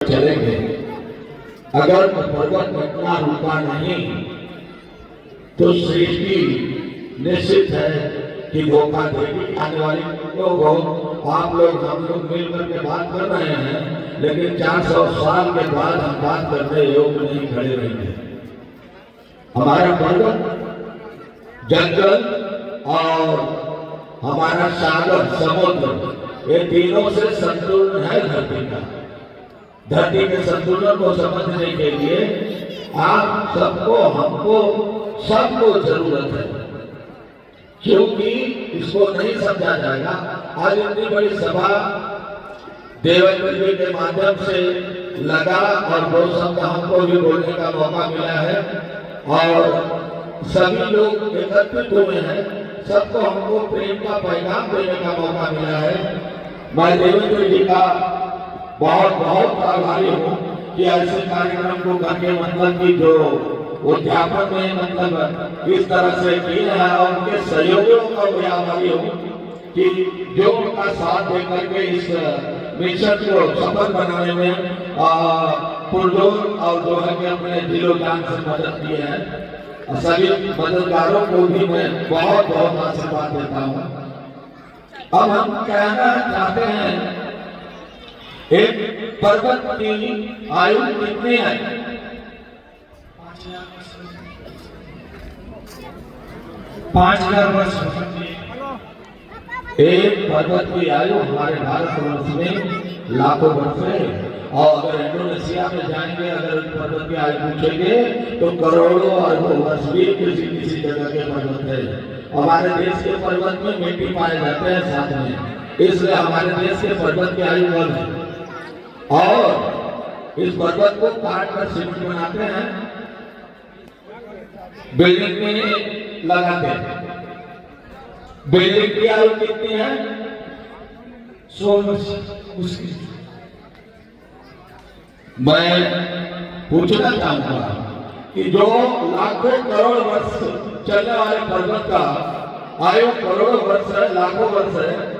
चलेंगे। अगर पर्वत घटना रुका नहीं तो सृष्टि निश्चित है कि धोखा देगी। आने वाले लोगों आप लोग हम लोग मिलकर के बात कर रहे हैं, लेकिन 400 साल के बाद हम बात करने योग्य नहीं खड़े रहेंगे। हमारा पर्वत, जंगल और हमारा सागर, समुद्र, ये तीनों से संतुलन है धरती का। धरती के संतुलन को समझने के लिए आप सबको, हमको, सबको जरूरत है, क्योंकि इसको नहीं समझा जाएगा। आज इतनी बड़ी सभा देवेंद्र जी के माध्यम से लगा और दो शब्द हमको भी बोलने का मौका मिला है और सभी लोग एकत्रित हुए हैं, सबको हमको प्रेम का पैगाम देने का मौका मिला है। मैं देवेंद्र जी का बहुत बहुत आभारी हूँ कि ऐसे कार्यक्रम को करके मतलब की जो अध्यापन में मतलब इस तरह से किए हैं और उनके सहयोगियों का भी आभारी हूँ कि जो उनका साथ देकर के इस मिशन को सफल बनाने में पुरजोर और जो है कि अपने दिलो जान से मदद किए हैं। सभी मददगारों को भी मैं बहुत बहुत आशीर्वाद देता हूँ। अब हम कहना चाहते हैं, एक पर्वत की आयु कितनी है? 5000 वर्ष। एक पर्वत की आयु हमारे भारतवर्ष में लाखों वर्ष है, और अगर इंडोनेशिया में जाएंगे, अगर पर्वत की आयु पूछेंगे तो करोड़ों अरबों वर्ष भी किसी जगह के पर्वत है। हमारे देश के पर्वत में मिट्टी पाए जाते हैं साथ में, इसलिए हमारे देश के पर्वत की आयु कम है। और इस पर्वत को काट कर सीमेंट बनाते हैं, बिल्डिंग में लगाते हैं। बिल्डिंग की आयु कितनी है? 100 वर्ष। उसकी मैं पूछना चाहूंगा कि जो लाखों करोड़ वर्ष चलने वाले पर्वत का आयु करोड़ों वर्ष है, लाखों वर्ष है,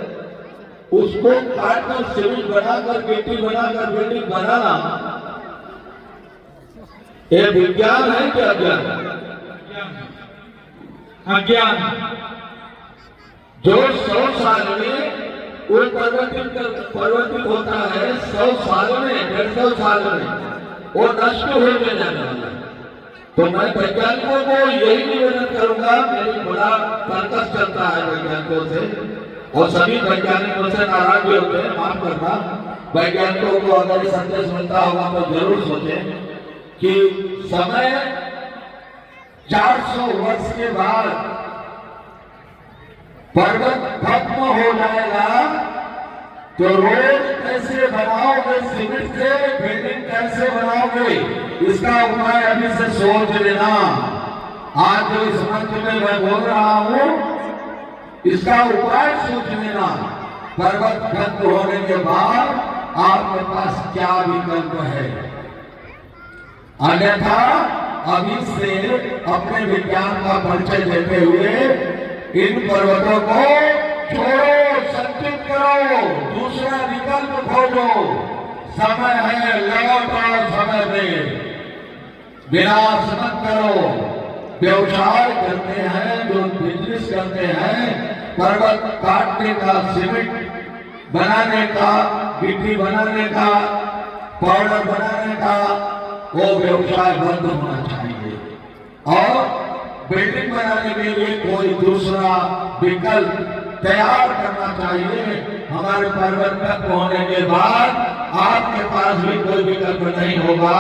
उसको काटकर सीमेंट बनाकर, गिट्टी बनाकर बिल्डिंग बनाना, ये विज्ञान है कि अज्ञान? अज्ञान। जो 100 साल में वो परिवर्तित होता है, 100 साल में, 150 साल में वो नष्ट हो जाने वाला है। तो मैं वैज्ञानिकों को यही निवेदन करूंगा, मेरी बड़ा तर्कस चलता है वैज्ञानिकों से, और सभी वैज्ञानिकों से नाराज भी होते हैं, माफ करना। वैज्ञानिकों को अगर ये संदेश मिलता होगा तो जरूर सोचें कि समय 400 वर्ष के बाद पर्वत खत्म हो जाएगा, तो रोड कैसे बनाओगे, सीमेंट से बिल्डिंग कैसे बनाओगे, इसका उपाय अभी से सोच लेना। आज जो इस मंच में मैं बोल रहा हूं, इसका उपाय सोच लेना। पर्वत खत्म होने के बाद आपके पास क्या विकल्प है, अन्यथा अभी से अपने विज्ञान का परिचय देते हुए इन पर्वतों को छोड़ो, संचित करो, दूसरा विकल्प खोजो। समय है, लगातार समय में विनाश मत करो। व्यवसाय करते हैं, जो बिजनेस करते हैं, पर्वत काटने का, सीमेंट बनाने का, गिट्टी बनाने का, पाउडर बनाने का, वो व्यवसाय बंद होना चाहिए और बिल्डिंग बनाने के लिए कोई दूसरा विकल्प तैयार करना चाहिए। हमारे पर्वत तक पहुंचने के बाद आपके पास भी कोई विकल्प नहीं होगा